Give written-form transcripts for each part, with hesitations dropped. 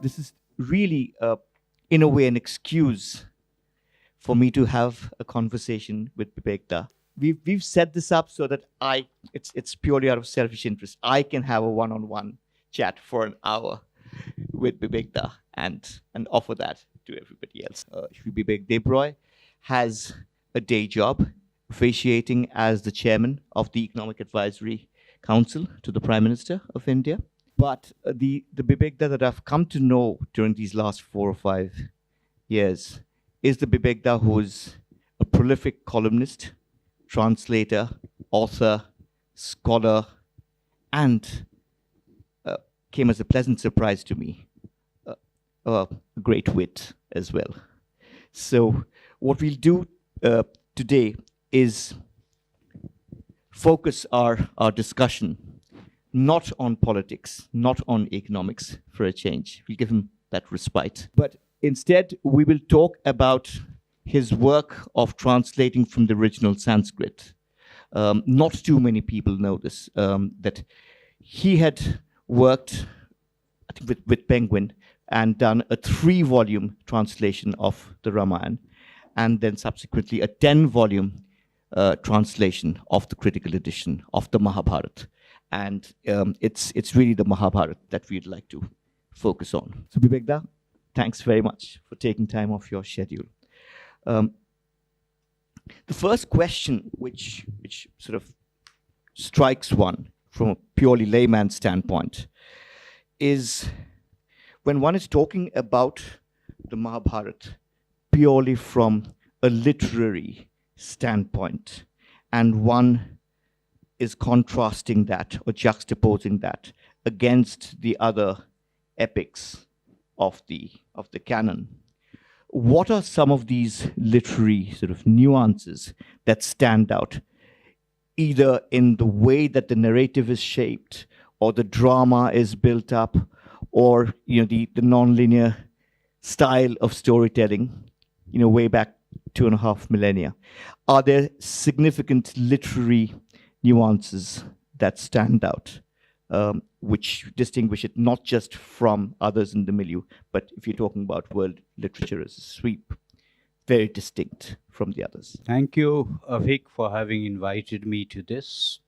this is really, in a way, an excuse for me to have a conversation with Bibek. We've set this up so that it's purely out of selfish interest. I can have a one-on-one chat for an hour with Bibek and offer that to everybody else. Bibek Debroy has a day job officiating as the chairman of the Economic Advisory Council to the Prime Minister of India. But the Bibek that I've come to know during these last 4 or 5 years is the Bibek who is a prolific columnist, translator, author, scholar, and came as a pleasant surprise to me, a great wit as well. So what we'll do today is focus our discussion not on politics, not on economics for a change. We'll give him that respite. But instead, we will talk about his work of translating from the original Sanskrit. Not too many people know this, that he had worked, I think, with Penguin and done a 3-volume translation of the Ramayana, and then subsequently a 10-volume translation of the critical edition of the Mahabharata. And it's really the Mahabharata that we'd like to focus on. So Bibek, thanks very much for taking time off your schedule. The first question which sort of strikes one from a purely layman standpoint is when one is talking about the Mahabharata purely from a literary standpoint, and one is contrasting that or juxtaposing that against the other epics of the canon. What are some of these literary sort of nuances that stand out, either in the way that the narrative is shaped, or the drama is built up, or the nonlinear style of storytelling, way back 2.5 millennia? Are there significant literary nuances that stand out, which distinguish it not just from others in the milieu, but if you're talking about world literature as a sweep, very distinct from the others? Thank you, Avik, for having invited me to this.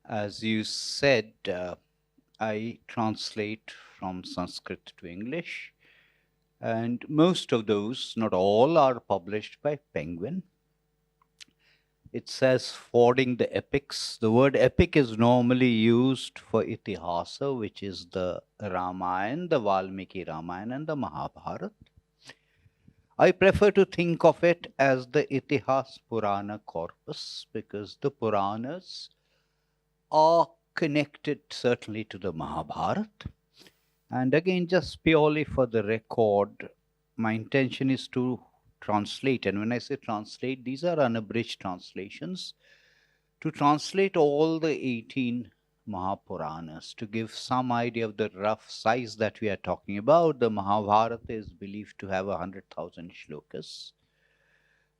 As you said, I translate from Sanskrit to English, and most of those, not all, are published by Penguin. It says fording the epics. The word epic is normally used for Itihasa, which is the Ramayana, the Valmiki Ramayana, and the Mahabharata. I prefer to think of it as the Itihasa Purana Corpus, because the Puranas are connected certainly to the Mahabharata. And again, just purely for the record, my intention is to translate. And when I say translate, these are unabridged translations. To translate all the 18 Mahapuranas, to give some idea of the rough size that we are talking about, the Mahabharata is believed to have 100,000 shlokas.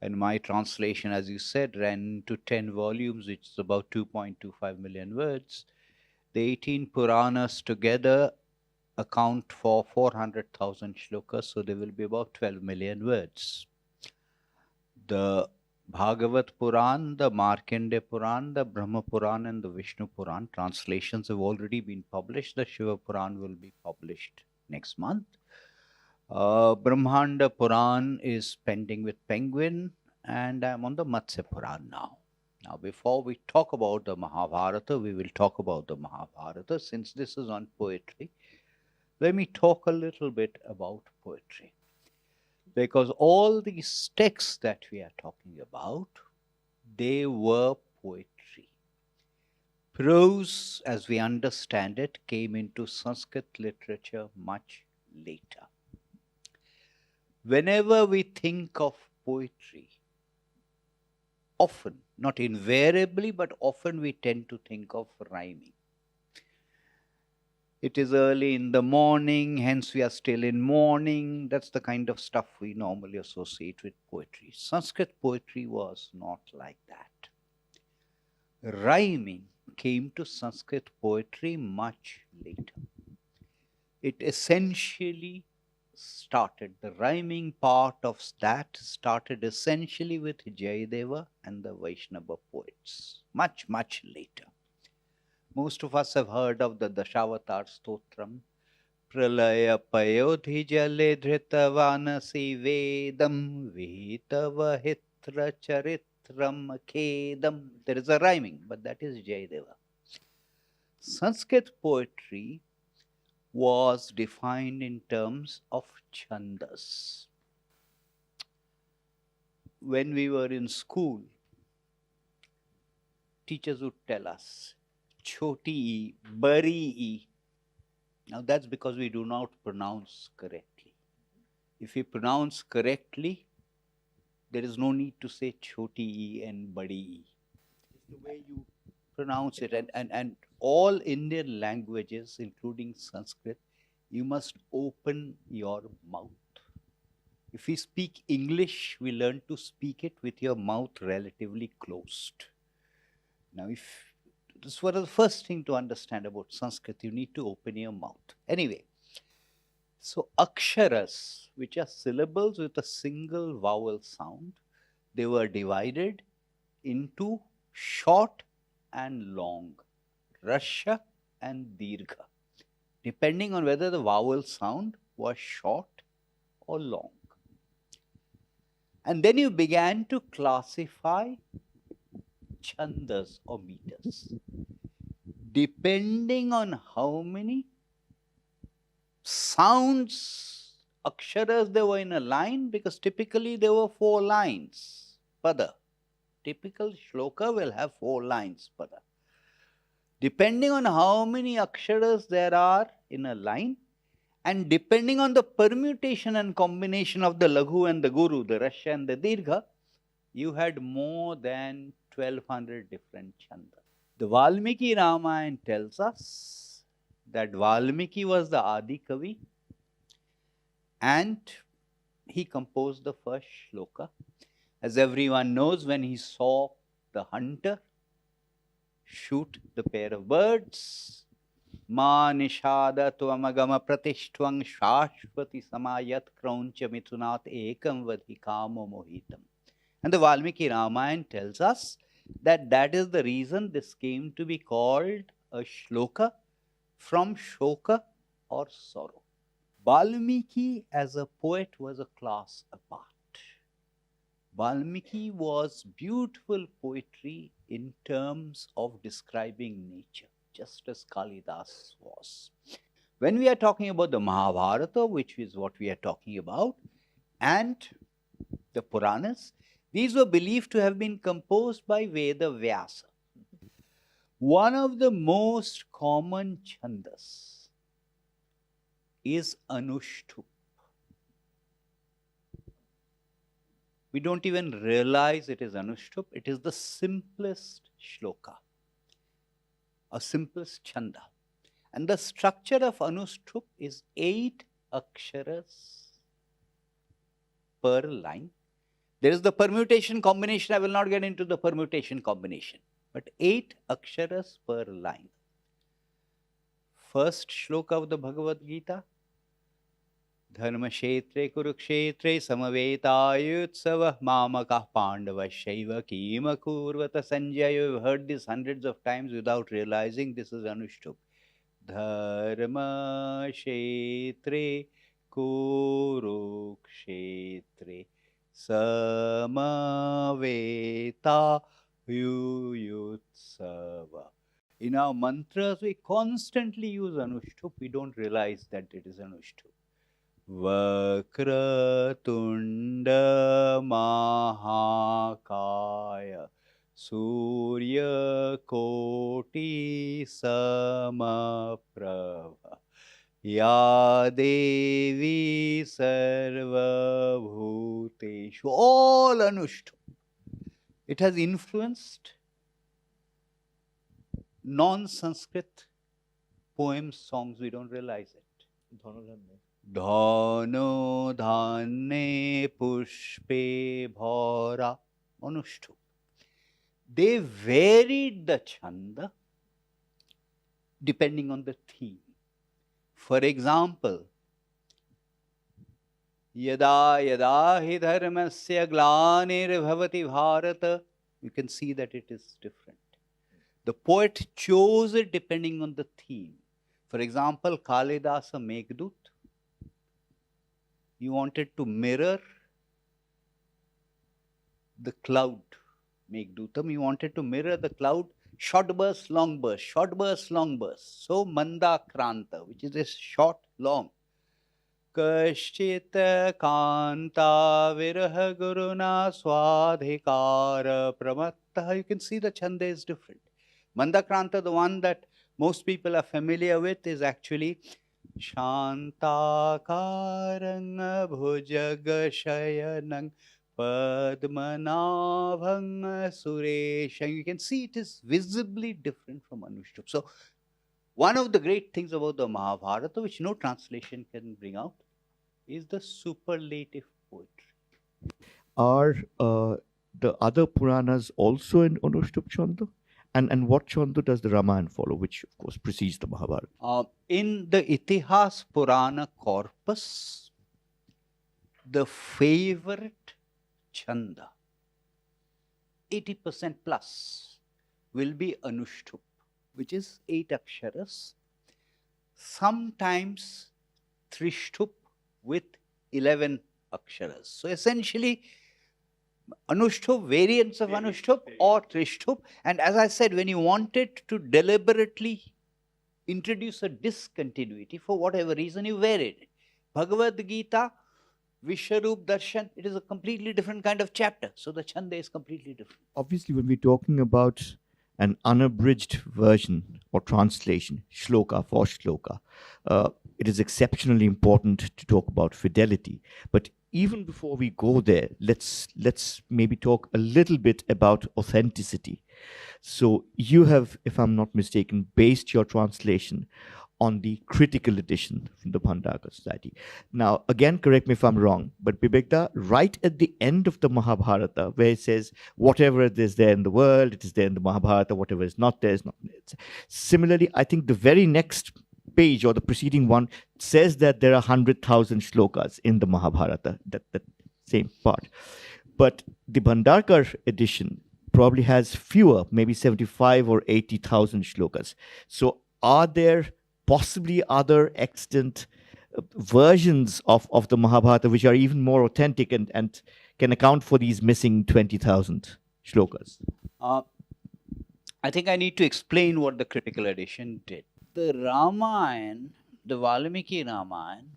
And my translation, as you said, ran to 10 volumes, which is about 2.25 million words. The 18 Puranas together account for 400,000 shlokas, so there will be about 12 million words. The Bhagavat Puran, the Markandeya Puran, the Brahma Puran, and the Vishnu Puran translations have already been published. The Shiva Puran will be published next month. Brahmanda Puran is pending with Penguin, and I'm on the Matsya Puran now. Now, before we talk about the Mahabharata, we will talk about the Mahabharata. Since this is on poetry, let me talk a little bit about poetry. Because all these texts that we are talking about, they were poetry. Prose, as we understand it, came into Sanskrit literature much later. Whenever we think of poetry, often, not invariably, but often we tend to think of rhyming. It is early in the morning, hence we are still in mourning. That's the kind of stuff we normally associate with poetry. Sanskrit poetry was not like that. Rhyming came to Sanskrit poetry much later. It essentially started, the rhyming part of that started essentially with Jayadeva and the Vaishnava poets, much, much later. Most of us have heard of the Dashavatar Stotram. Pralaya payodhi jale dhritavanasi vedam vihitava hitra charitram kedam. There is a rhyming, but that is Jayadeva. Sanskrit poetry was defined in terms of chandas. When we were in school, teachers would tell us, choti e, bari e. Now that's because we do not pronounce correctly. If we pronounce correctly, there is no need to say choti e and badi e. It's the way you pronounce it. And all Indian languages, including Sanskrit, you must open your mouth. If we speak English, we learn to speak it with your mouth relatively closed. Now, this was the first thing to understand about Sanskrit, you need to open your mouth. Anyway, so aksharas, which are syllables with a single vowel sound, they were divided into short and long, rasha and dirgha, depending on whether the vowel sound was short or long. And then you began to classify chandas or meters, depending on how many sounds, aksharas there were in a line, because typically there were 4 lines, pada. Typical shloka will have 4 lines, pada. Depending on how many aksharas there are in a line, and depending on the permutation and combination of the laghu and the guru, the rasha and the dirgha, you had more than 1200 different chandas. The Valmiki Ramayana tells us that Valmiki was the Adi Kavi and he composed the first shloka. As everyone knows, when he saw the hunter shoot the pair of birds, Ma nishada tvamagama pratishtvam shashvati samayat krauncha mithunat ekam vadhikamo mohitam. And the Valmiki Ramayana tells us that that is the reason this came to be called a shloka from shoka or sorrow. Valmiki as a poet was a class apart. Valmiki was beautiful poetry in terms of describing nature, just as Kalidas was. When we are talking about the Mahabharata, which is what we are talking about, and the Puranas, these were believed to have been composed by Veda Vyasa. One of the most common chandas is Anushtup. We don't even realize it is Anushtup. It is the simplest shloka, a simplest chanda. And the structure of Anushtup is 8 aksharas per line. There is the permutation combination. I will not get into the permutation combination, but 8 aksharas per line. First shloka of the Bhagavad Gita, Dharma Kshetre Kurukshetre Samavetayutsava Mamakah Pandava Shaiva Kima Kurvata Sanjaya. We've heard this hundreds of times without realizing this is Anushtup. Dharma Kshetre Kurukshetre Samaveta Yuyutsava. In our mantras, we constantly use Anushtup. We don't realize that it is Anushtup. Vakratunda Mahakaya Surya Koti Samaprabha Ya Devi Sarva Bhuteshu. All Anushtup. It has influenced non-Sanskrit poems, songs. We don't realize it. Dhano dhane pushpe bhara. Anushtup. They varied the chanda depending on the theme. For example, Yada yada hi dharmasya glanirvhavati bharata. You can see that it is different. The poet chose it depending on the theme. For example, Kalidasa Meghdut, he wanted to mirror the cloud. Meghdutam, he wanted to mirror the cloud, short burst, long burst, short burst, long burst. So Manda Kranta, which is a short, long. Kashchita Kanta Viraha Guruna Swadhikara Pramatta. You can see the chanda is different. Mandakranta, the one that most people are familiar with, is actually Shantakarang Bhujagashayanang Padmanabhang Sureshang. You can see it is visibly different from Anushtup. So, one of the great things about the Mahabharata, which no translation can bring out, is the superlative poetry. Are the other Puranas also in Anushtup Chanda? And what Chanda does the Ramayana follow, which of course precedes the Mahabharata? In the Itihasa Purana Corpus, the favorite Chanda, 80% plus, will be Anushtup, which is 8 aksharas, sometimes Trishtup with 11 aksharas. So essentially, Anushtup, variants of Anushtup or Trishtup. And as I said, when you wanted to deliberately introduce a discontinuity, for whatever reason, you varied it. Bhagavad Gita, Vishwarup Darshan, it is a completely different kind of chapter. So the chanda is completely different. Obviously, when we're talking about an unabridged version or translation, shloka for shloka, it is exceptionally important to talk about fidelity. But even before we go there, let's maybe talk a little bit about authenticity. So you have, if I'm not mistaken, based your translation on the critical edition from the Bhandarkar Society. Now, again, correct me if I'm wrong, but Bibekda, right at the end of the Mahabharata, where it says, whatever is there in the world, it is there in the Mahabharata, whatever is not there is not. Similarly, I think the very next page or the preceding one says that there are 100,000 shlokas in the Mahabharata, that same part. But the Bhandarkar edition probably has fewer, maybe 75 or 80,000 shlokas. So are there possibly other extant versions of the Mahabharata which are even more authentic and can account for these missing 20,000 shlokas? I think I need to explain what the critical edition did. The Ramayana, the Valmiki Ramayana,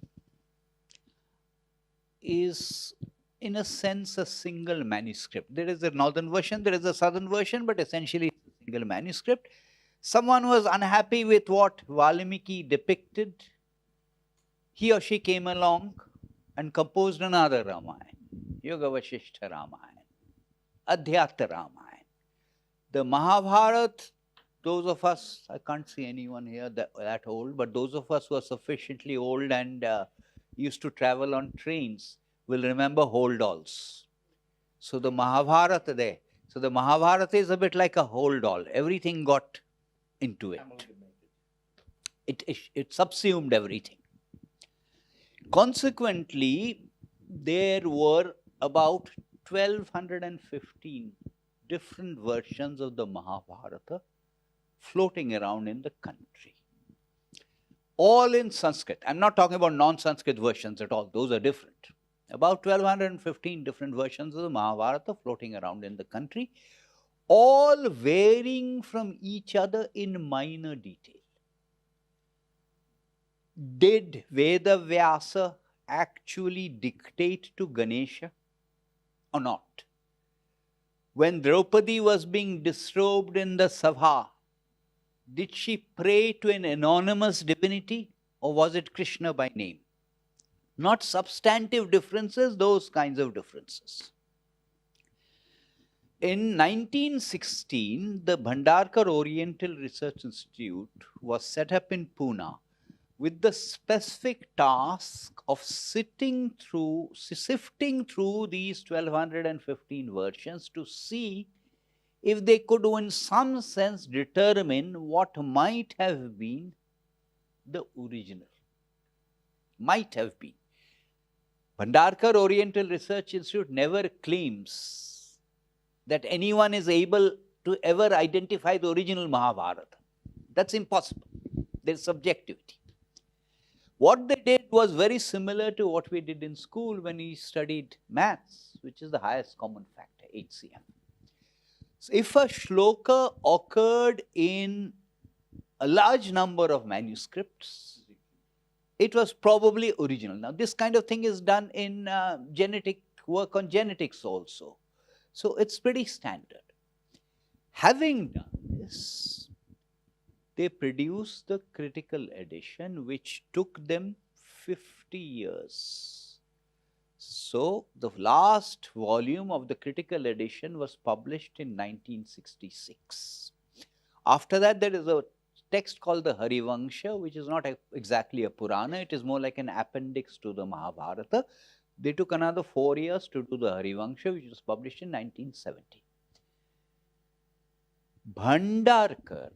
is in a sense a single manuscript. There is a northern version, there is a southern version, but essentially it's a single manuscript. Someone was unhappy with what Valmiki depicted. He or she came along and composed another Ramayana, Yoga Vasishtha Ramayana, Adhyata Ramayana. The Mahabharata, those of us, I can't see anyone here that old, but those of us who are sufficiently old and used to travel on trains will remember hold alls. So the Mahabharata there. So the Mahabharata is a bit like a hold all. Everything got into it. It subsumed everything. Consequently, there were about 1215 different versions of the Mahabharata floating around in the country. All in Sanskrit. I'm not talking about non-Sanskrit versions at all. Those are different. About 1215 different versions of the Mahabharata floating around in the country, all varying from each other in minor detail. Did Veda Vyasa actually dictate to Ganesha or not? When Draupadi was being disrobed in the Sabha, did she pray to an anonymous divinity or was it Krishna by name? Not substantive differences, those kinds of differences. In 1916, the Bhandarkar Oriental Research Institute was set up in Pune with the specific task of sifting through these 1215 versions to see if they could, in some sense, determine what might have been the original. Might have been. Bhandarkar Oriental Research Institute never claims that anyone is able to ever identify the original Mahabharata. That's impossible. There's subjectivity. What they did was very similar to what we did in school when we studied maths, which is the highest common factor, HCF. So if a shloka occurred in a large number of manuscripts, it was probably original. Now, this kind of thing is done in genetic work on genetics also. So it's pretty standard. Having done this, they produced the critical edition, which took them 50 years. So the last volume of the critical edition was published in 1966. After that, there is a text called the Harivangsha, which is not exactly a Purana. It is more like an appendix to the Mahabharata. They took another 4 years to do the Harivangsha, which was published in 1970. Bhandarkar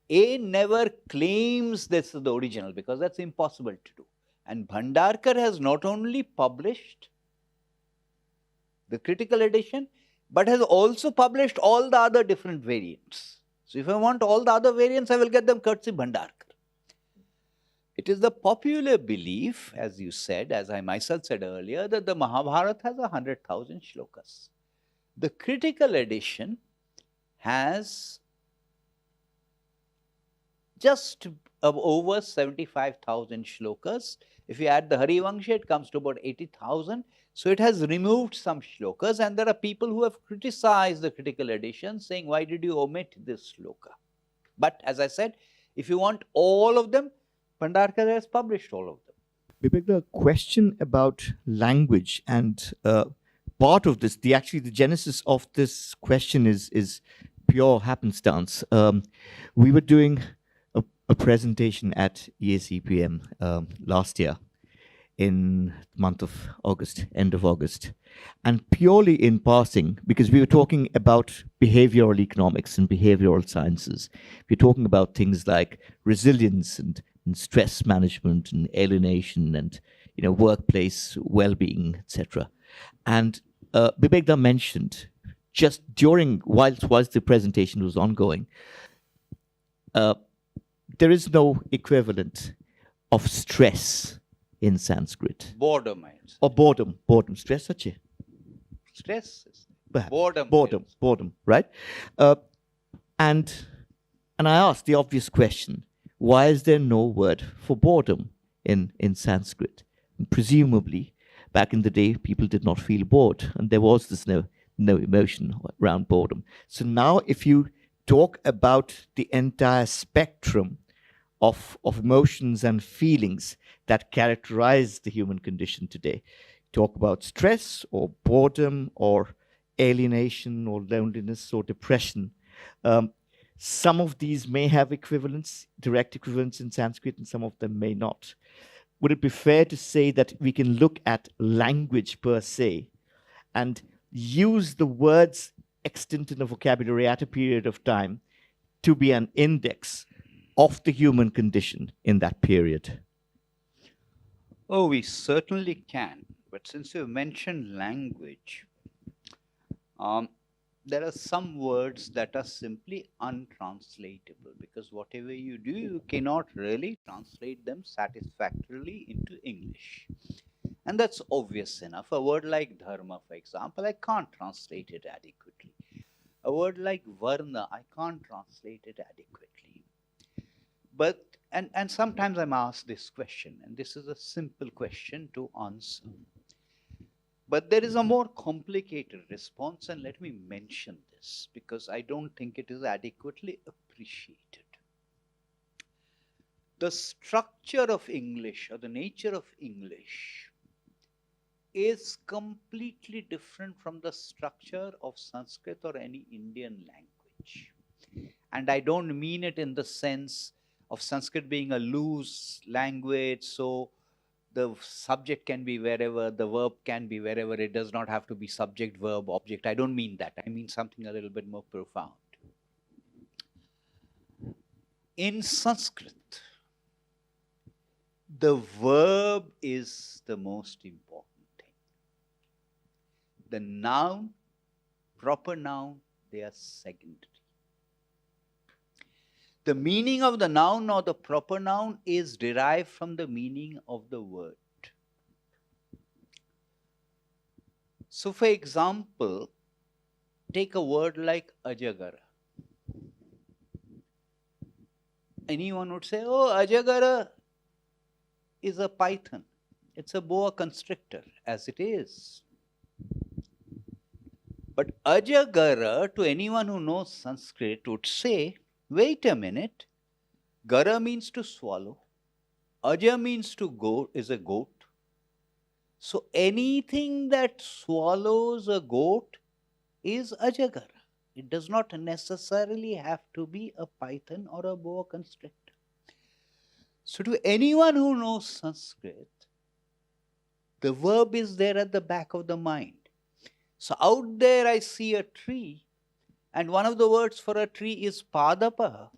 never claims this is the original, because that's impossible to do. And Bhandarkar has not only published the critical edition, but has also published all the other different variants. So if I want all the other variants, I will get them courtesy Bhandarkar. It is the popular belief, as you said, as I myself said earlier, that the Mahabharata has 100,000 shlokas. The critical edition has just over 75,000 shlokas. If you add the Harivangsha, it comes to about 80,000. So it has removed some shlokas, and there are people who have criticized the critical edition, saying, why did you omit this shloka? But as I said, if you want all of them, Bhandarkar has published all of them. Bibek, the question about language and part of this, the genesis of this question is pure happenstance. We were doing a presentation at EACPM last year in the month of August, end of August. And purely in passing, because we were talking about behavioral economics and behavioral sciences, we're talking about things like resilience and stress management and alienation and workplace well-being, etc. And Bibek mentioned just whilst the presentation was ongoing, there is no equivalent of stress in Sanskrit. Boredom. Or boredom. Stress, such a stress. Boredom. Boredom, right? And I asked the obvious question: why is there no word for boredom in Sanskrit? And presumably, back in the day, people did not feel bored, and there was this no emotion around boredom. So now, if you talk about the entire spectrum of emotions and feelings that characterize the human condition today, talk about stress or boredom or alienation or loneliness or depression, some of these may have equivalents, direct equivalents in Sanskrit, and some of them may not. Would it be fair to say that we can look at language per se and use the words extant in a vocabulary at a period of time to be an index of the human condition in that period? Oh, we certainly can. But since you mentioned language, there are some words that are simply untranslatable, because whatever you do, you cannot really translate them satisfactorily into English. And that's obvious enough. A word like dharma, for example, I can't translate it adequately. A word like varna, I can't translate it adequately. But, and sometimes I'm asked this question, and this is a simple question to answer. But there is a more complicated response, and let me mention this because I don't think it is adequately appreciated. The structure of English, or the nature of English, is completely different from the structure of Sanskrit or any Indian language. And I don't mean it in the sense of Sanskrit being a loose language, so the subject can be wherever, the verb can be wherever, it does not have to be subject, verb, object. I don't mean that. I mean something a little bit more profound. In Sanskrit, the verb is the most important thing. The noun, proper noun, they are secondary. The meaning of the noun or the proper noun is derived from the meaning of the word. So, for example, take a word like ajagara. Anyone would say, oh, ajagara is a python. It's a boa constrictor, as it is. But ajagara, to anyone who knows Sanskrit, would say, wait a minute, gara means to swallow. Aja means to go, is a goat. So anything that swallows a goat is ajagara. It does not necessarily have to be a python or a boa constrictor. So to anyone who knows Sanskrit, the verb is there at the back of the mind. So out there I see a tree, and one of the words for a tree is padapaha.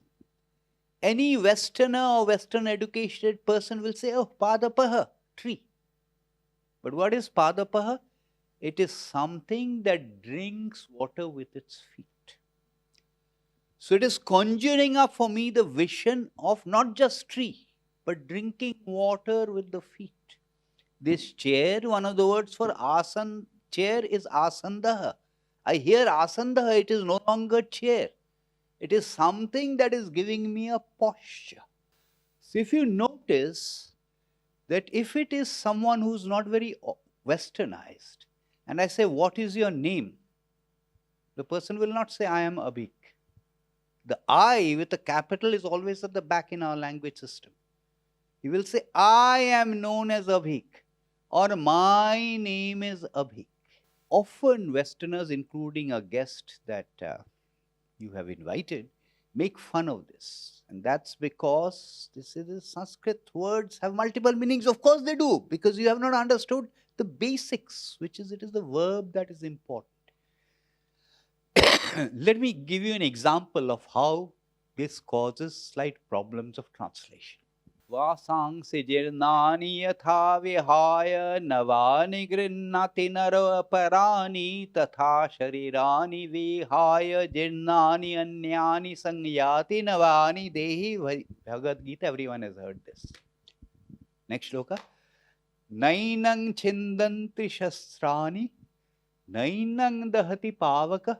Any Westerner or Western educated person will say, oh, padapaha, tree. But what is padapaha? It is something that drinks water with its feet. So it is conjuring up for me the vision of not just tree, but drinking water with the feet. This chair, one of the words for asan, chair is asandaha. I hear asandaha, it is no longer chair. It is something that is giving me a posture. So if you notice that if it is someone who's not very westernized, and I say, what is your name? The person will not say, I am Avik. The I with a capital is always at the back in our language system. He will say, I am known as Avik, or my name is Avik. Often Westerners, including a guest that you have invited, make fun of this. And that's because this is Sanskrit words have multiple meanings. Of course they do, because you have not understood the basics, which is it is the verb that is important. Let me give you an example of how this causes slight problems of translation. Vasangsi jirnani yatha vihaya navani grinnati naro parani tatha sharirani vihaya jirnani anyani sangyati navani dehi. Bhagavad Gita, everyone has heard this. Next shloka. Nainang chindanti shastrani nainang dahati pavaka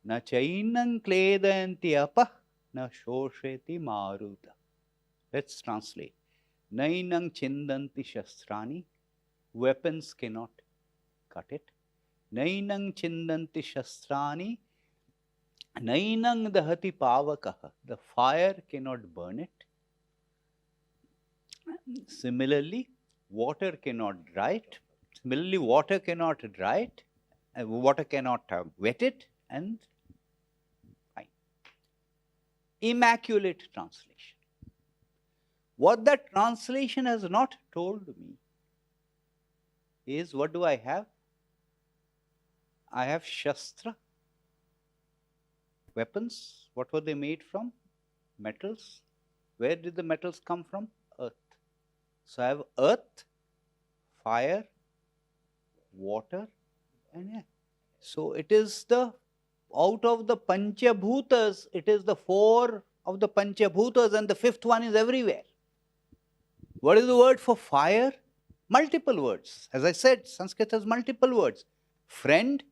na chainang kledanti apa na shosheti maruta. Let's translate. Nainang chindanti shastrani. Weapons cannot cut it. Nainang chindanti shastrani. Nainang dahati pavakaha. The fire cannot burn it. Similarly, water cannot dry it. Similarly, water cannot dry it. Water cannot wet it. And fine. Immaculate translation. What that translation has not told me is, what do I have? I have shastra, weapons. What were they made from? Metals. Where did the metals come from? Earth. So I have earth, fire, water, and air. So it is out of the Panchabhutas, it is the four of the Panchabhutas, and the fifth one is everywhere. What is the word for fire? Multiple words. As I said, Sanskrit has multiple words. Friend,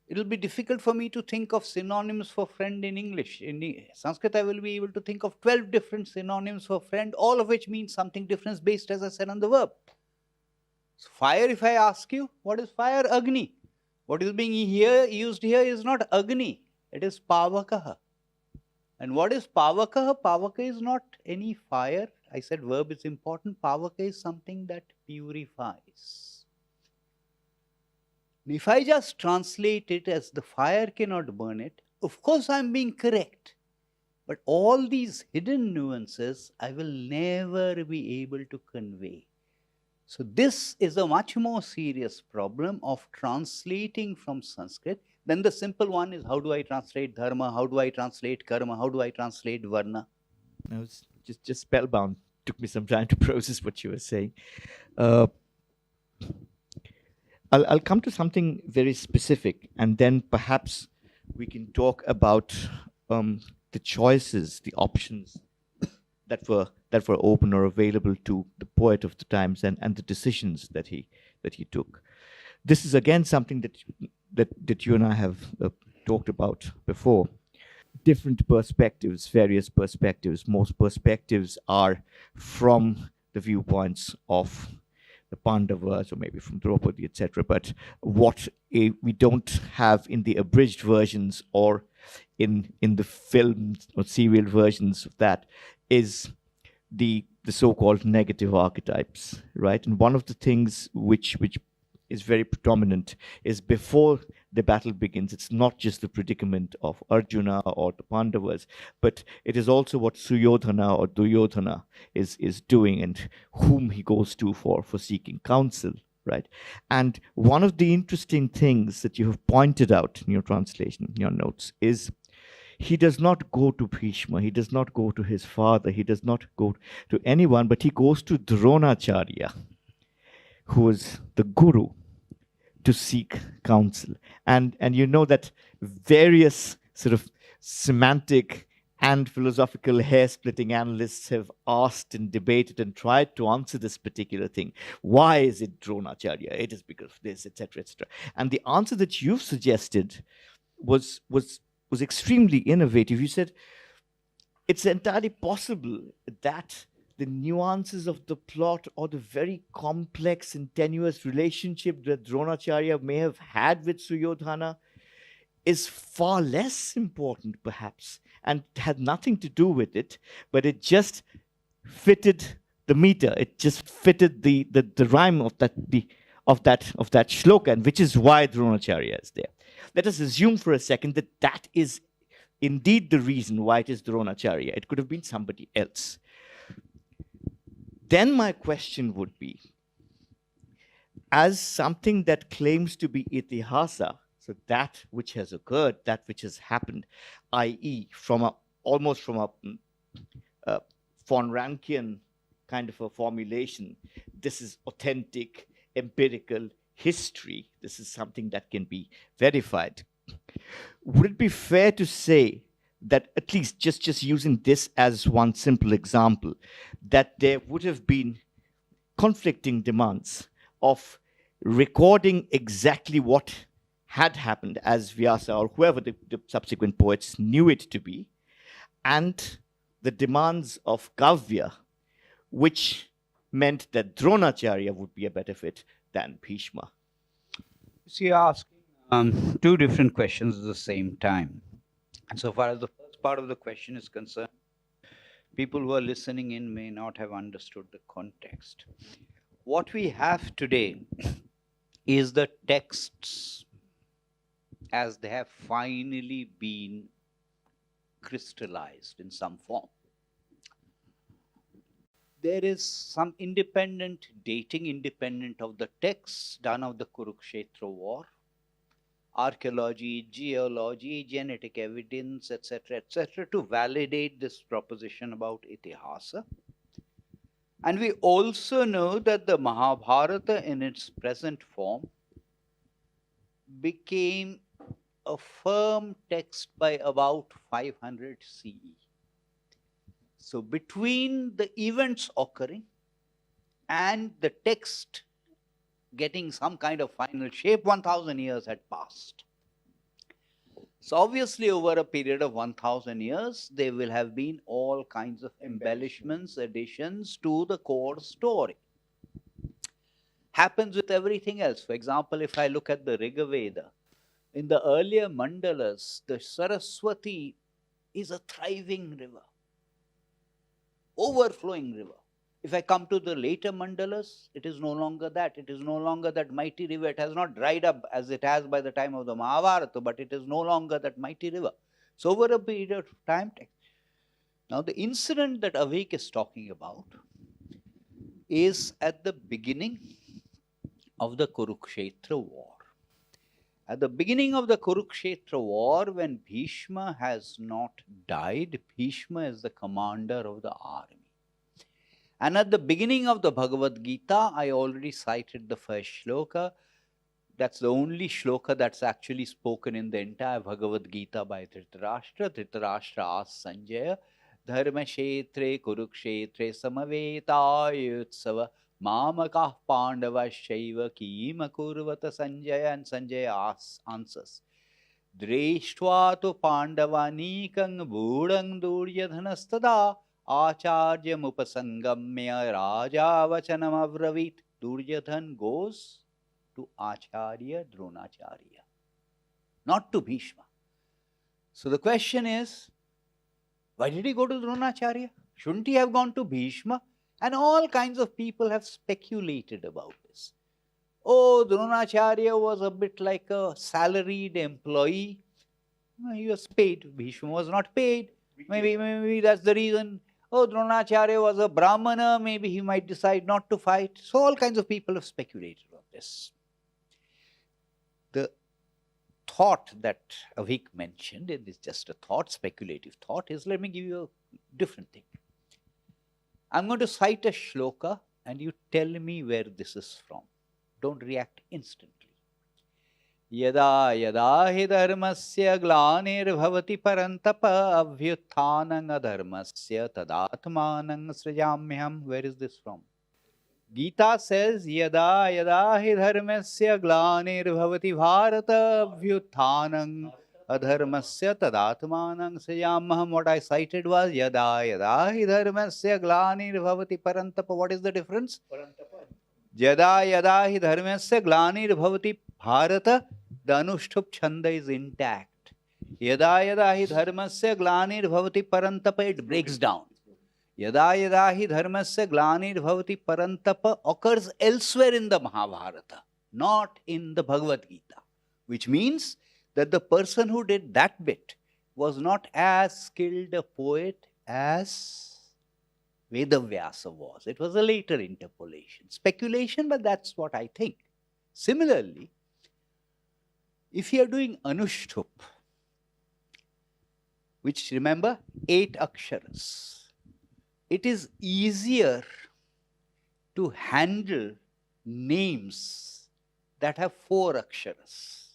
it will be difficult for me to think of synonyms for friend in English. In Sanskrit, I will be able to think of 12 different synonyms for friend, all of which mean something different based, as I said, on the verb. So fire, if I ask you, what is fire? Agni. What is being used here is not Agni, it is Pavakaha. And what is Pavakaha? Pavaka is not any fire. I said verb is important. Pavaka is something that purifies. If I just translate it as the fire cannot burn it, of course I'm being correct. But all these hidden nuances I will never be able to convey. So this is a much more serious problem of translating from Sanskrit than the simple one is, how do I translate dharma, how do I translate karma, how do I translate varna? I was just spellbound. took me some time to process what you were saying. Uh, I'll come to something very specific, and then perhaps we can talk about the choices, the options that were open or available to the poet of the times, and the decisions that he took. This is again something that you and I have talked about before. Different perspectives, various perspectives. Most perspectives are from the viewpoints of the Pandavas or maybe from Draupadi, etc. But what we don't have in the abridged versions or in the films or serial versions of that is the so-called negative archetypes, right? And one of the things which is very predominant is before the battle begins, it's not just the predicament of Arjuna or the Pandavas, but it is also what Suyodhana or Duryodhana is doing and whom he goes to for seeking counsel, right? And one of the interesting things that you have pointed out in your translation, in your notes, is he does not go to Bhishma, he does not go to his father, he does not go to anyone, but he goes to Dronacharya, who is the guru, to seek counsel. And you know that various sort of semantic and philosophical hair-splitting analysts have asked and debated and tried to answer this particular thing. Why is it Dronacharya? It is because of this, etc., etc. And the answer that you've suggested was extremely innovative. You said it's entirely possible that the nuances of the plot or the very complex and tenuous relationship that Dronacharya may have had with Suyodhana is far less important, perhaps, and had nothing to do with it, but it just fitted the meter. It just fitted the rhyme of that shloka, and which is why Dronacharya is there. Let us assume for a second that that is indeed the reason why it is Dronacharya. It could have been somebody else. Then my question would be, as something that claims to be Itihasa, so that which has occurred, that which has happened, i.e. almost from a von Rankian kind of a formulation, this is authentic, empirical history. This is something that can be verified. Would it be fair to say that, at least just using this as one simple example, that there would have been conflicting demands of recording exactly what had happened as Vyasa or whoever the subsequent poets knew it to be, and the demands of Kavya, which meant that Dronacharya would be a better fit than Bhishma? So you're asking two different questions at the same time. And so far as the first part of the question is concerned, people who are listening in may not have understood the context. What we have today is the texts as they have finally been crystallized in some form. There is some independent dating, independent of the texts, done of the Kurukshetra war, archaeology, geology, genetic evidence, etc., to validate this proposition about Itihasa. And we also know that the Mahabharata in its present form became a firm text by about 500 CE. So between the events occurring and the text getting some kind of final shape, 1000 years had passed. So obviously over a period of 1000 years, there will have been all kinds of embellishments, additions to the core story. Happens with everything else. For example, if I look at the Rigveda, in the earlier mandalas, the Saraswati is a thriving river, overflowing river. If I come to the later mandalas, it is no longer that. It is no longer that mighty river. It has not dried up as it has by the time of the Mahabharata, but it is no longer that mighty river. So over a period of time. Now the incident that Avik is talking about is at the beginning of the Kurukshetra war. At the beginning of the Kurukshetra war, when Bhishma has not died, Bhishma is the commander of the army. And at the beginning of the Bhagavad Gita, I already cited the first shloka. That's the only shloka that's actually spoken in the entire Bhagavad Gita by Dhritarashtra. Dhritarashtra asked Sanjaya, Dharma Kshetre Kurukshetre Samaveta Mamakah Pandava Shaiva Kima Kurvata Sanjaya. And Sanjaya answers, Dreshtva tu Pandavanikang Budang Duryadhanastada Acharyam Upasangamya Raja Vachanam Avravit. Duryadhan goes to Acharya Dronacharya, not to Bhishma. So the question is, why did he go to Dronacharya? Shouldn't he have gone to Bhishma? And all kinds of people have speculated about this. Oh, Dronacharya was a bit like a salaried employee. He was paid. Bhishma was not paid. Maybe that's the reason. Oh, Dronacharya was a Brahmana. Maybe he might decide not to fight. So all kinds of people have speculated on this. The thought that Avik mentioned, it is just a thought, speculative thought, is, let me give you a different thing. I'm going to cite a shloka and you tell me where this is from. Don't react instantly. Yada yada hi dharmasya glanir bhavati parantapa avyuthanang adharmasya tadatmanang srijamyam. Where is this from? Gita says, Yada yada hi dharmasya glanir bhavati bharata vyuthanang adharmasya tadatmanang srijamyam. What I cited was Yada yada hi dharmasya glanir bhavati parantapa. What is the difference? Yada yada hi dharmasya glanir bhavati bharata. The Anushtup Chanda is intact. Yada yada hi dharmasya glanir bhavati parantapa. It breaks down. Yada yada hi dharmasya glanir bhavati parantapa occurs elsewhere in the Mahabharata, not in the Bhagavad Gita. Which means that the person who did that bit was not as skilled a poet as Vedavyasa was. It was a later interpolation. Speculation, but that's what I think. Similarly, if you are doing Anushtup, which, remember, 8 aksharas, it is easier to handle names that have 4 aksharas,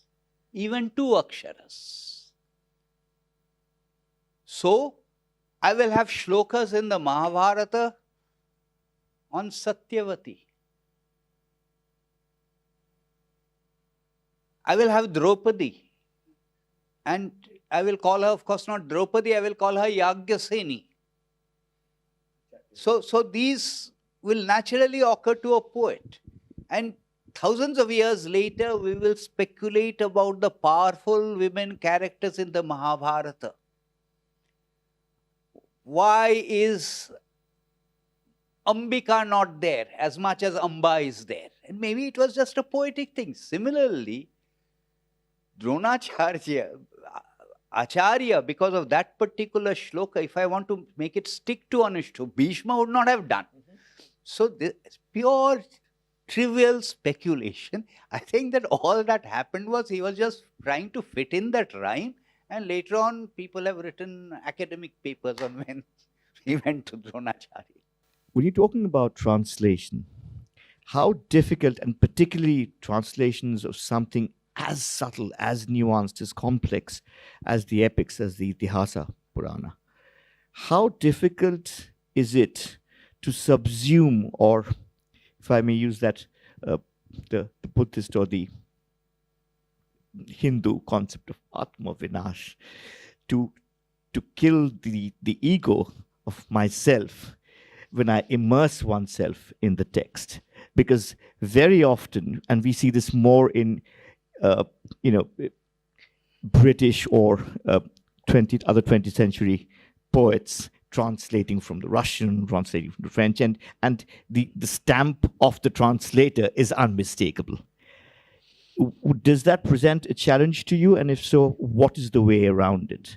even 2 aksharas. So, I will have shlokas in the Mahabharata on Satyavati. I will have Draupadi, and I will call her, of course, not Draupadi, I will call her Yagyaseni. So these will naturally occur to a poet. And thousands of years later, we will speculate about the powerful women characters in the Mahabharata. Why is Ambika not there as much as Amba is there? And maybe it was just a poetic thing. Similarly, Dronacharya, Acharya, because of that particular shloka, if I want to make it stick to Anushtup, Bhishma would not have done. So this pure trivial speculation. I think that all that happened was he was just trying to fit in that rhyme, and later on people have written academic papers on when he went to Dronacharya. When you're talking about translation, how difficult, and particularly translations of something as subtle, as nuanced, as complex as the epics, as the Itihasa Purana, how difficult is it to subsume, or if I may use that, the Buddhist or the Hindu concept of Atma Vinash, to kill the ego of myself when I immerse oneself in the text? Because very often, and we see this more in British or other 20th century poets translating from the Russian, translating from the French, and the stamp of the translator is unmistakable. Does that present a challenge to you? And if so, what is the way around it?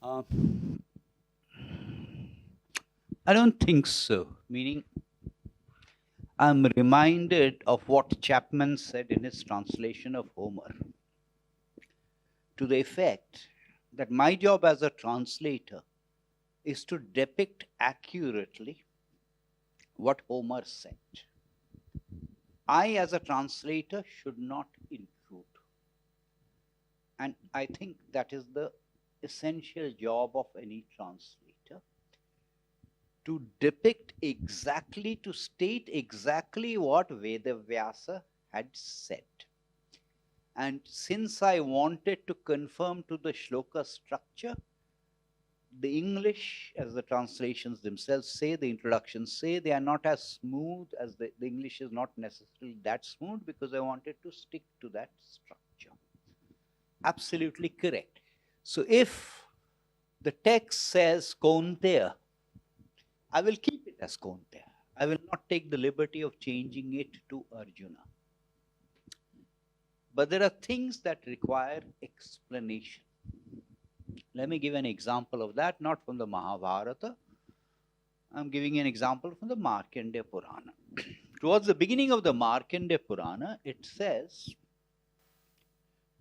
I don't think so. Meaning, I'm reminded of what Chapman said in his translation of Homer, to the effect that my job as a translator is to depict accurately what Homer said. I, as a translator, should not intrude. And I think that is the essential job of any translator, to depict exactly, to state exactly what Vedavyasa had said. And since I wanted to conform to the shloka structure, the English, as the translations themselves say, the introductions say, they are not as smooth as the English is not necessarily that smooth, because I wanted to stick to that structure. Absolutely correct. So if the text says Kaunteya, I will keep it as Kaunteya. I will not take the liberty of changing it to Arjuna. But there are things that require explanation. Let me give an example of that, not from the Mahabharata. I'm giving an example from the Markandeya Purana. Towards the beginning of the Markandeya Purana, it says,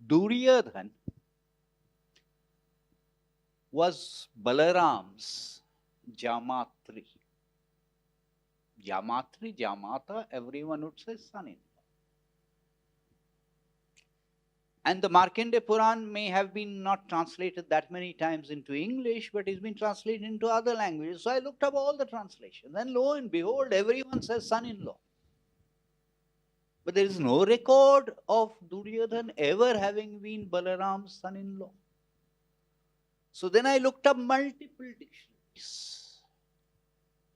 Duryodhan was Balaram's Jamatri. Jamatri, Jamata, everyone would say son-in-law. And the Markandeya Puran may have been not translated that many times into English, but it's been translated into other languages. So I looked up all the translations, and lo and behold, everyone says son-in-law. But there is no record of Duryodhan ever having been Balaram's son-in-law. So then I looked up multiple dictionaries.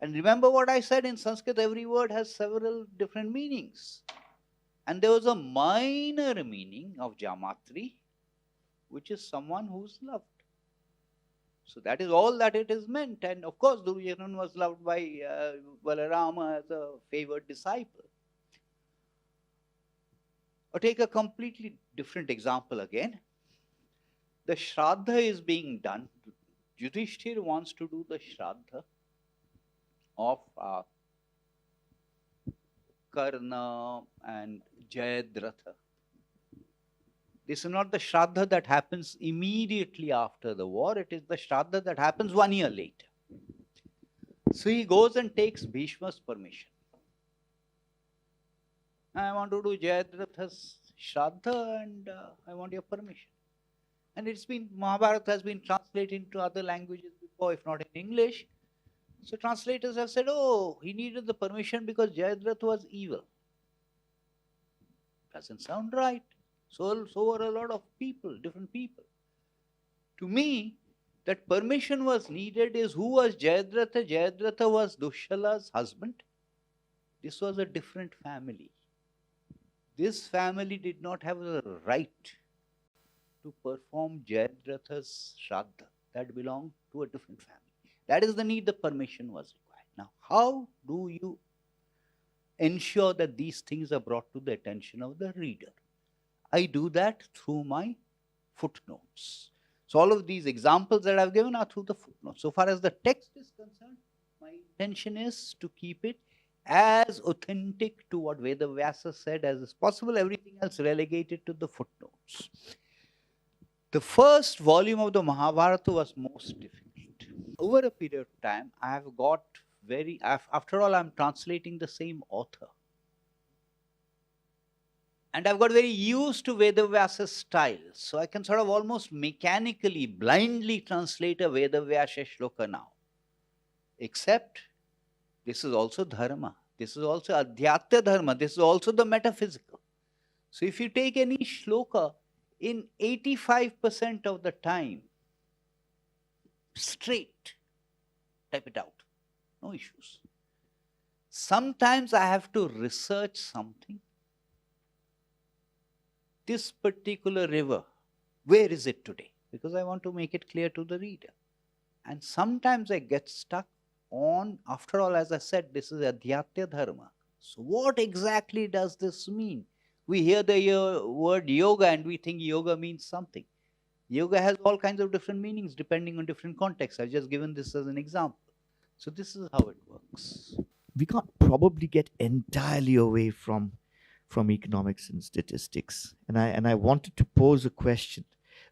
And remember what I said, in Sanskrit, every word has several different meanings. And there was a minor meaning of Jamatri, which is someone who's loved. So that is all that it is meant. And of course, Duryodhan was loved by Balarama as a favored disciple. Or take a completely different example again. The Shraddha is being done. Yudhishthir wants to do the Shraddha of Karna and Jayadratha. This is not the Shraddha that happens immediately after the war. It is the Shraddha that happens 1 year later. So he goes and takes Bhishma's permission. I want to do Jayadratha's Shraddha and I want your permission. And it's been, Mahabharata has been translated into other languages before, if not in English. So translators have said, oh, he needed the permission because Jayadratha was evil. Doesn't sound right. So were a lot of people, different people. To me, that permission was needed is who was Jayadratha? Jayadratha was Dushala's husband. This was a different family. This family did not have the right to perform Jayadratha's Shraddha. That belonged to a different family. That is the need the permission was required. Now, how do you ensure that these things are brought to the attention of the reader? I do that through my footnotes. So all of these examples that I've given are through the footnotes. So far as the text is concerned, my intention is to keep it as authentic to what Vedavyasa said as is possible, everything else relegated to the footnotes. The first volume of the Mahabharata was most difficult. Over a period of time, I have got after all, I'm translating the same author. And I've got very used to Vedavyasa's style. So I can sort of almost mechanically, blindly translate a Vedavyasa shloka now. Except, this is also dharma. This is also adhyatya dharma. This is also the metaphysical. So if you take any shloka, in 85% of the time, straight, type it out. No issues. Sometimes I have to research something. This particular river, where is it today? Because I want to make it clear to the reader. And sometimes I get stuck on, after all, as I said, this is adhyatya dharma. So what exactly does this mean? We hear the word yoga and we think yoga means something. Yoga has all kinds of different meanings depending on different contexts. I've just given this as an example. So this is how it works. We can't probably get entirely away from economics and statistics. And I wanted to pose a question,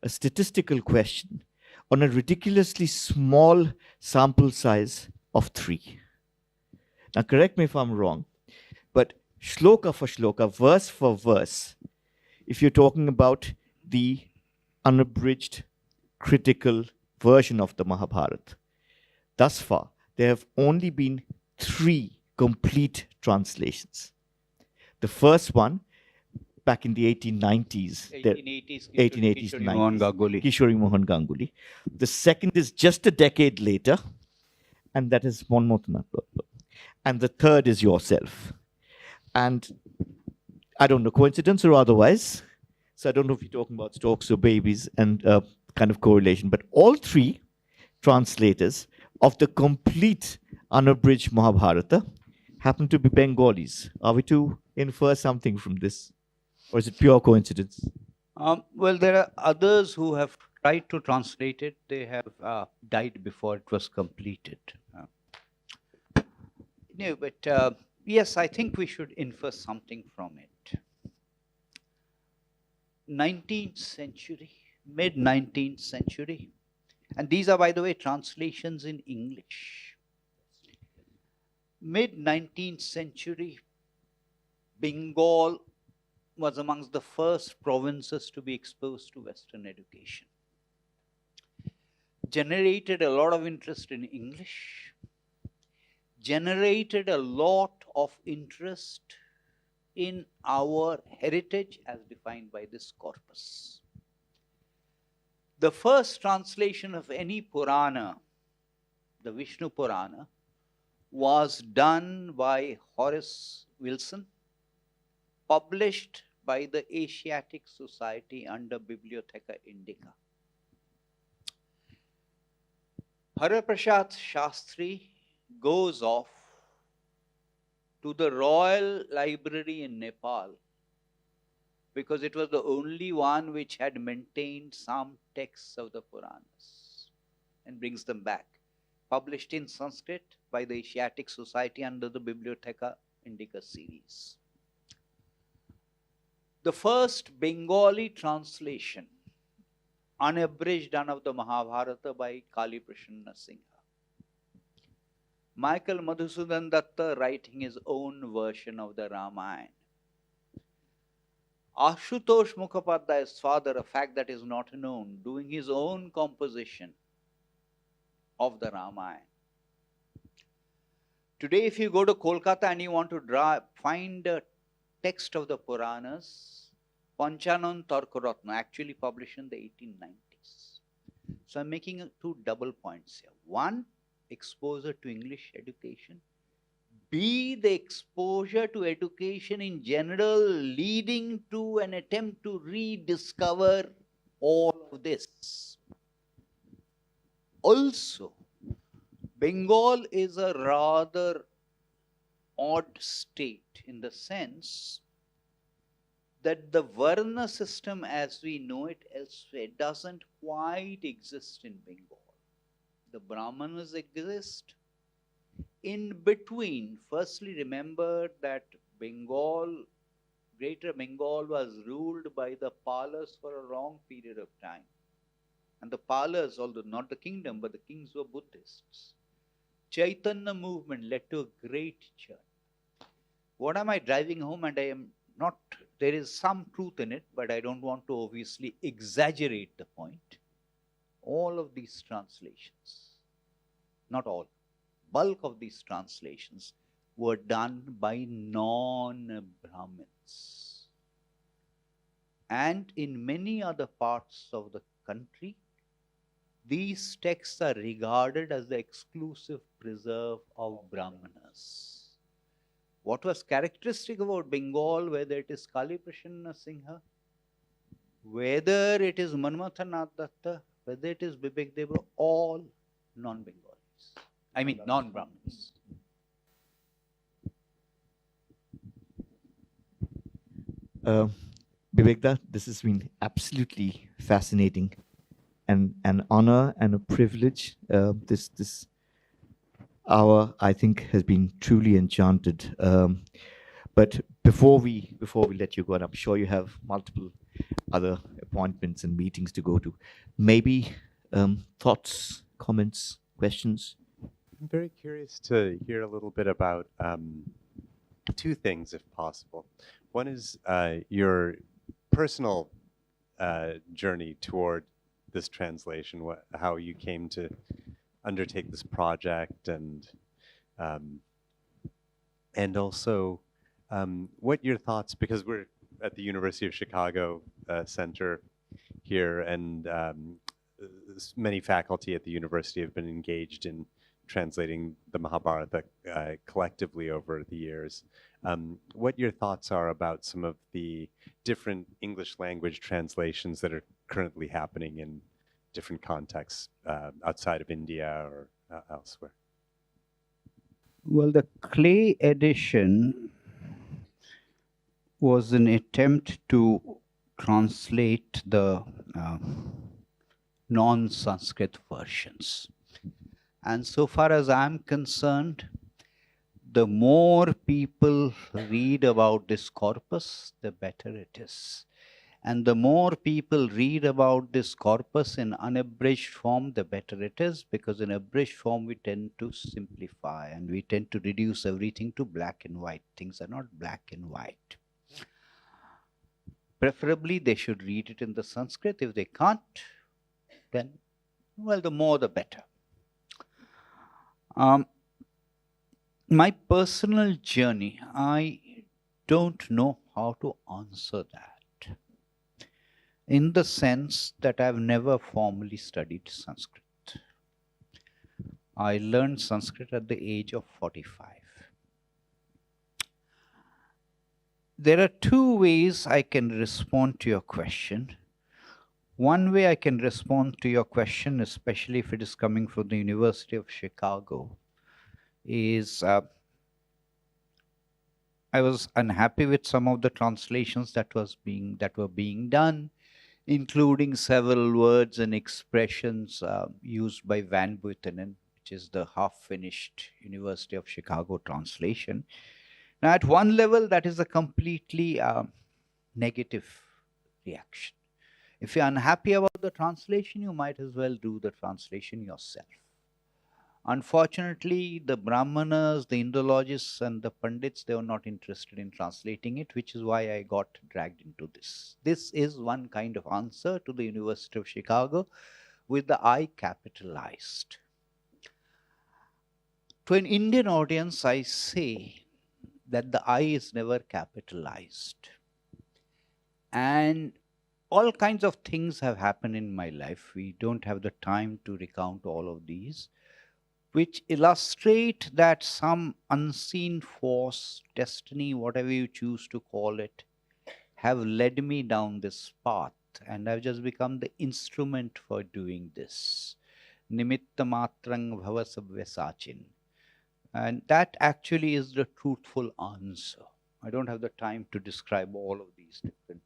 a statistical question, on a ridiculously small sample size of 3. Now, correct me if I'm wrong, but shloka for shloka, verse for verse, if you're talking about the unabridged, critical version of the Mahabharata, thus far, there have only been 3 complete translations. The first one, back in the 1890s, 1880s to 90s, Kishori Mohan Ganguly. The second is just a decade later, and that is Monmouth. And the third is yourself. And I don't know, coincidence or otherwise, so I don't know if you're talking about storks or babies and kind of correlation, but all 3 translators of the complete unabridged Mahabharata happen to be Bengalis. Are we to infer something from this? Or is it pure coincidence? Well, there are others who have tried to translate it. They have died before it was completed. No, but yes, I think we should infer something from it. 19th century, mid-19th century, and these are, by the way, translations in English. Mid-19th century, Bengal was amongst the first provinces to be exposed to Western education. Generated a lot of interest in English, generated a lot of interest in our heritage as defined by this corpus. The first translation of any Purana, the Vishnu Purana, was done by Horace Wilson, published by the Asiatic Society under Bibliotheca Indica. Haraprasad Shastri goes off to the Royal Library in Nepal because it was the only one which had maintained some texts of the Puranas, and brings them back, published in Sanskrit by the Asiatic Society under the Bibliotheca Indica series. The first Bengali translation, unabridged, done of the Mahabharata by Kali Prasanna Singha. Michael Madhusudan Datta writing his own version of the Ramayana. Ashutosh Mukhopadhyay's father, a fact that is not known, doing his own composition of the Ramayana. Today, if you go to Kolkata and you want to find a text of the Puranas, Panchanan Tarkaratna, actually published in the 1890s. So I'm making 2 double points here. One, exposure to English education. B, the exposure to education in general, leading to an attempt to rediscover all of this. Also, Bengal is a rather odd state in the sense that the Varna system as we know it elsewhere doesn't quite exist in Bengal. The Brahmanas exist. In between, firstly, remember that Bengal, Greater Bengal, was ruled by the Palas for a long period of time. And the Palas, although not the kingdom, but the kings were Buddhists. Chaitanya movement led to a great church. What am I driving home? And I am not, there is some truth in it, but I don't want to obviously exaggerate the point. All of these translations, not all, bulk of these translations were done by non-Brahmins. And in many other parts of the country, these texts are regarded as the exclusive preserve of Brahmanas. What was characteristic about Bengal, whether it is Kali Prasanna Singha, whether it is Manmathanath Datta, whether it is Bibek Debroy, all non-Bengalis. I mean, non-Brahmins. Bibek, this has been absolutely fascinating, and an honor and a privilege. This hour, I think, has been truly enchanted. But before we let you go, and I'm sure you have multiple other appointments and meetings to go to, maybe thoughts, comments, questions? I'm very curious to hear a little bit about two things, if possible. One is your personal journey toward this translation, how you came to undertake this project, um, and also what your thoughts, because we're at the University of Chicago Center here, and many faculty at the university have been engaged in translating the Mahabharata collectively over the years. What your thoughts are about some of the different English language translations that are currently happening in different contexts outside of India or elsewhere? Well, the clay edition was an attempt to translate the non-Sanskrit versions. And so far as I'm concerned, the more people read about this corpus, the better it is. And the more people read about this corpus in unabridged form, the better it is, because in abridged form we tend to simplify and we tend to reduce everything to black and white. Things are not black and white. Preferably they should read it in the Sanskrit. If they can't, then, well, the more the better. My personal journey, I don't know how to answer that, in the sense that I've never formally studied Sanskrit. I learned Sanskrit at the age of 45. There are two ways I can respond to your question. One way I can respond to your question, especially if it is coming from the University of Chicago, is I was unhappy with some of the translations that were being done, including several words and expressions used by Van Buitenen, which is the half-finished University of Chicago translation. Now, at one level, that is a completely negative reaction. If you're unhappy about the translation, you might as well do the translation yourself. Unfortunately, the Brahmanas, the Indologists, and the Pandits, they were not interested in translating it, which is why I got dragged into this. This is one kind of answer to the University of Chicago with the I capitalized. To an Indian audience, I say that the I is never capitalized. And all kinds of things have happened in my life. We don't have the time to recount all of these, which illustrate that some unseen force, destiny, whatever you choose to call it, have led me down this path. And I've just become the instrument for doing this. Nimitta matrang bhava sabvyasachin. And that actually is the truthful answer. I don't have the time to describe all of these different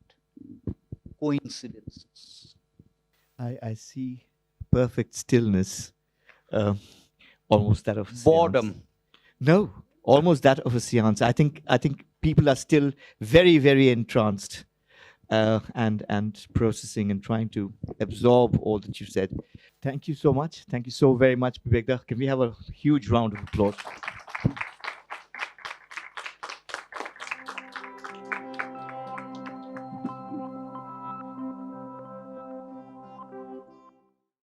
coincidences. I see perfect stillness, almost that of a Boredom. seance. No, almost that of a seance. I think people are still very, very entranced and processing and trying to absorb all that you said. Thank you so much. Thank you so very much, Bibek. Can we have a huge round of applause?